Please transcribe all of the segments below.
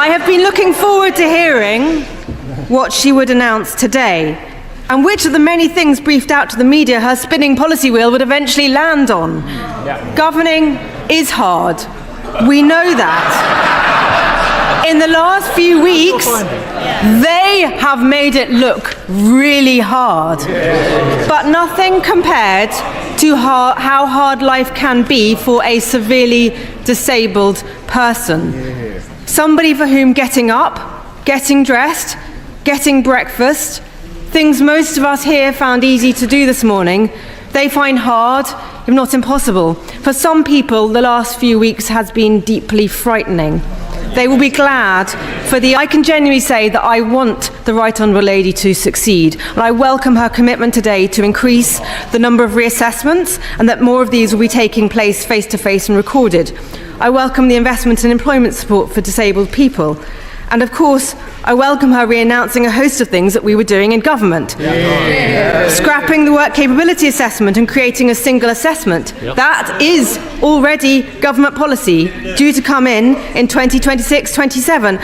I have been looking forward to hearing what she would announce today, and which of the many things briefed out to the media her spinning policy wheel would eventually land on. Governing is hard. We know that. In the last few weeks, they have made it look really hard. But nothing compared to how hard life can be for a severely disabled person. Somebody for whom getting up, getting dressed, getting breakfast, things most of us here found easy to do this morning, they find hard, if not impossible. For some people, the last few weeks has been deeply frightening. They will be glad I can genuinely say that I want the Right Honourable Lady to succeed, and I welcome her commitment today to increase the number of reassessments and that more of these will be taking place face-to-face and recorded. I welcome the investment in employment support for disabled people. And of course, I welcome her re-announcing a host of things that we were doing in government. Scrapping the work capability assessment and creating a single assessment. That is already government policy, due to come in 2026-27.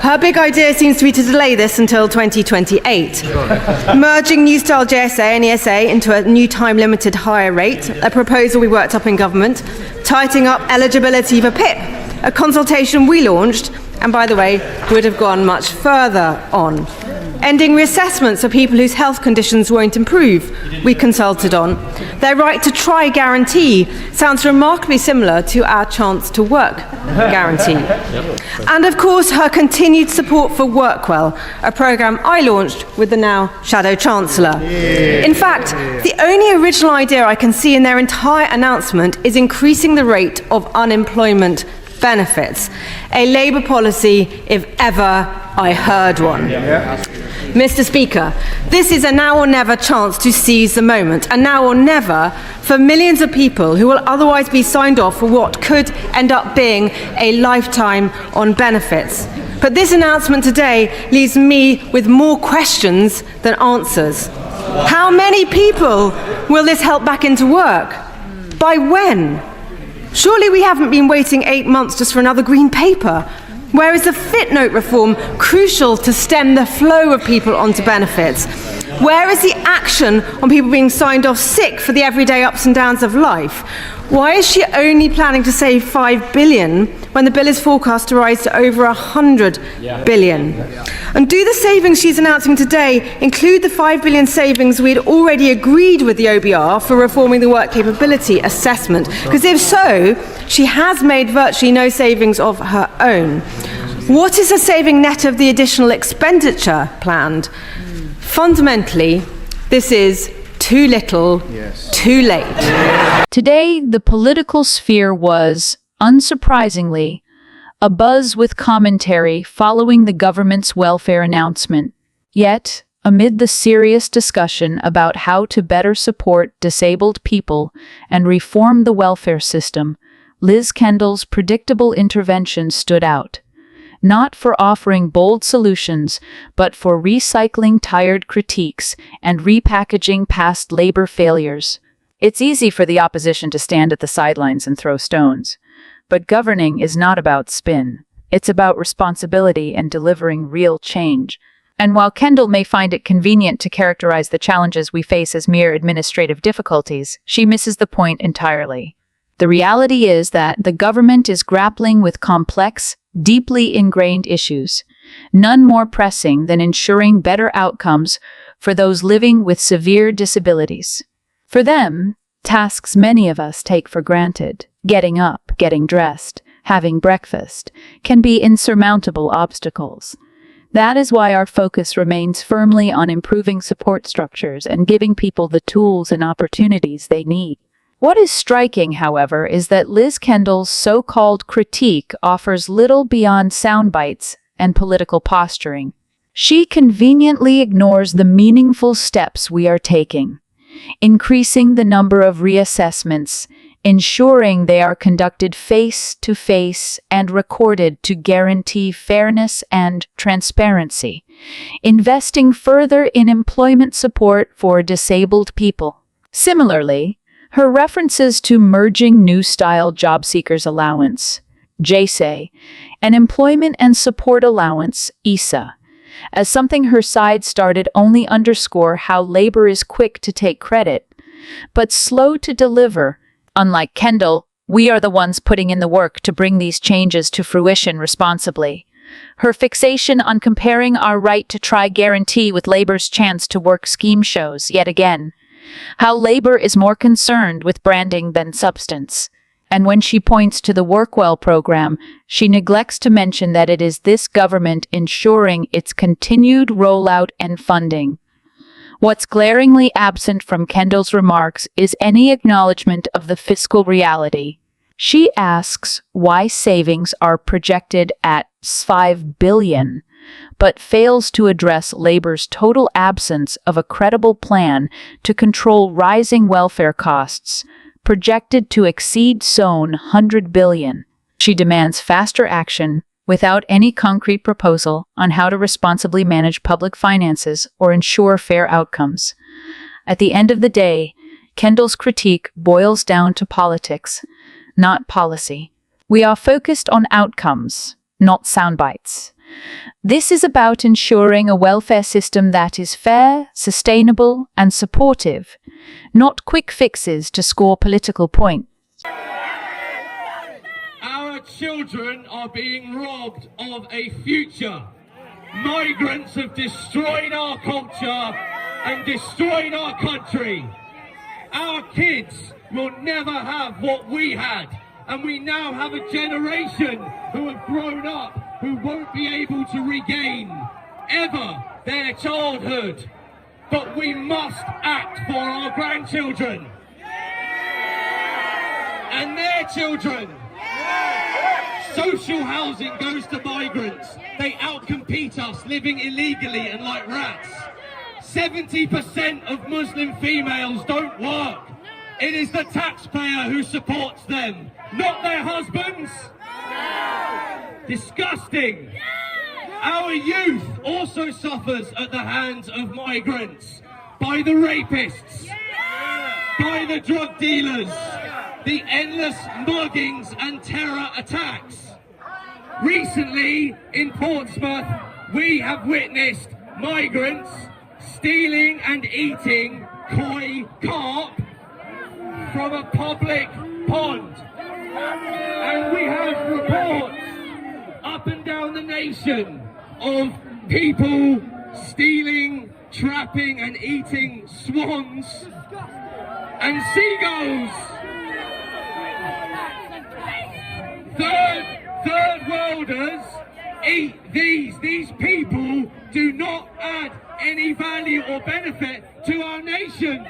Her big idea seems to be to delay this until 2028. Merging New Style JSA and ESA into a new time-limited higher rate, a proposal we worked up in government. Tightening up eligibility for PIP, a consultation we launched, and by the way, would have gone much further on. Ending reassessments for people whose health conditions won't improve, we consulted on. Their right to try guarantee sounds remarkably similar to our chance to work guarantee. And of course, her continued support for Workwell, a programme I launched with the now Shadow Chancellor. In fact, the only original idea I can see in their entire announcement is increasing the rate of unemployment benefits. A Labour policy, if ever I heard one. Mr. Speaker, this is a now or never chance to seize the moment, a now or never for millions of people who will otherwise be signed off for what could end up being a lifetime on benefits. But this announcement today leaves me with more questions than answers. How many people will this help back into work? By when? Surely we haven't been waiting 8 months just for another green paper. Where is the Fitnote reform crucial to stem the flow of people onto benefits? Where is the action on people being signed off sick for the everyday ups and downs of life? Why is she only planning to save $5 billion when the bill is forecast to rise to over $100 billion? And do the savings she's announcing today include the $5 billion savings we had already agreed with the OBR for reforming the work capability assessment? Because if so, she has made virtually no savings of her own. What is the saving net of the additional expenditure planned? Fundamentally, this is too little, too late. Today, the political sphere was, unsurprisingly, abuzz with commentary following the government's welfare announcement. Yet, amid the serious discussion about how to better support disabled people and reform the welfare system, Liz Kendall's predictable intervention stood out. Not for offering bold solutions, but for recycling tired critiques and repackaging past Labour failures. It's easy for the opposition to stand at the sidelines and throw stones. But governing is not about spin. It's about responsibility and delivering real change. And while Kendall may find it convenient to characterize the challenges we face as mere administrative difficulties, she misses the point entirely. The reality is that the government is grappling with complex, deeply ingrained issues, none more pressing than ensuring better outcomes for those living with severe disabilities. For them, tasks many of us take for granted, getting up, getting dressed, having breakfast, can be insurmountable obstacles. That is why our focus remains firmly on improving support structures and giving people the tools and opportunities they need. What is striking, however, is that Liz Kendall's so-called critique offers little beyond sound bites and political posturing. She conveniently ignores the meaningful steps we are taking, increasing the number of reassessments, ensuring they are conducted face-to-face and recorded to guarantee fairness and transparency, investing further in employment support for disabled people. Similarly, her references to merging New Style Job Seekers Allowance, JSA, an employment and support allowance, ESA, as something her side started only underscore how labor is quick to take credit, but slow to deliver. Unlike Kendall, we are the ones putting in the work to bring these changes to fruition responsibly. Her fixation on comparing our right to try guarantee with labor's chance to work scheme shows, yet again, how labor is more concerned with branding than substance. And when she points to the WorkWell program, she neglects to mention that it is this government ensuring its continued rollout and funding. What's glaringly absent from Kendall's remarks is any acknowledgement of the fiscal reality. She asks why savings are projected at $5 billion, but fails to address labor's total absence of a credible plan to control rising welfare costs, projected to exceed sown $100 billion. She demands faster action without any concrete proposal on how to responsibly manage public finances or ensure fair outcomes. At the end of the day, Kendall's critique boils down to politics, not policy. We are focused on outcomes, not soundbites. This is about ensuring a welfare system that is fair, sustainable, and supportive, not quick fixes to score political points. Our children are being robbed of a future. Migrants have destroyed our culture and destroyed our country. Our kids will never have what we had, and we now have a generation who have grown up who won't be able to regain ever their childhood. But we must act for our grandchildren and their children. Social housing goes to migrants. They outcompete us living illegally and like rats. 70% of Muslim females don't work. It is the taxpayer who supports them, not their husbands. Disgusting. Our youth also suffers at the hands of migrants, by the rapists, by the drug dealers, the endless muggings and terror attacks. Recently, in Portsmouth, we have witnessed migrants stealing and eating koi carp from a public pond. And we have reports up and down the nation of people stealing, trapping and eating swans and seagulls. Third worlders eat these. These people do not add any value or benefit to our nation.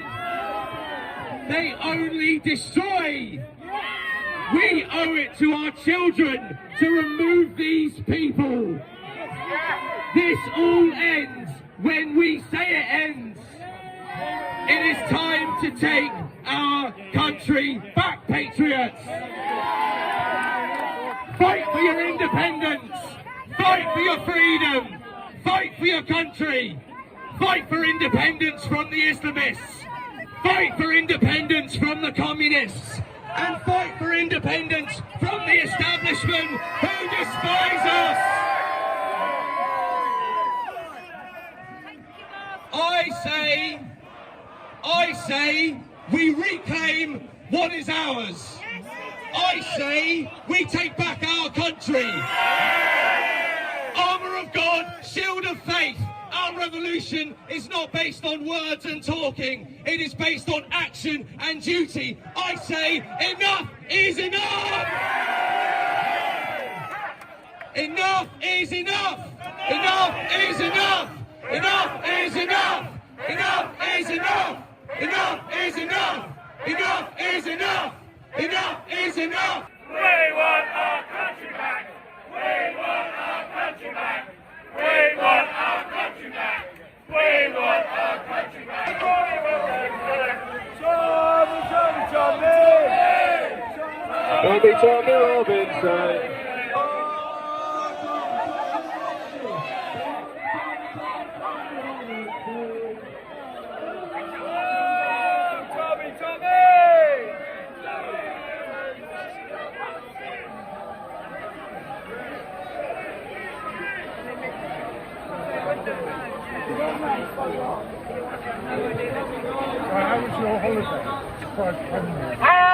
They only destroy. We owe it to our children to remove these people. This all ends when we say it ends. It is time to take our country back, patriots. Fight for your independence. Fight for your freedom. Fight for your country. Fight for independence from the Islamists. Fight for independence from the communists. And fight for independence from the establishment who despise us. I say, we reclaim what is ours. I say, we take back our country. Armour of God, shield of faith. Our revolution is not based on words and talking. It is based on action and duty. I say, enough is enough! Enough is enough! Enough is enough! Enough is enough! Enough is enough! Enough is enough! Enough is enough! Enough is enough! We want our country back! We want our country back! We want our country back! We want our country back! Tommy Robinson! How was your holiday? Quite funny.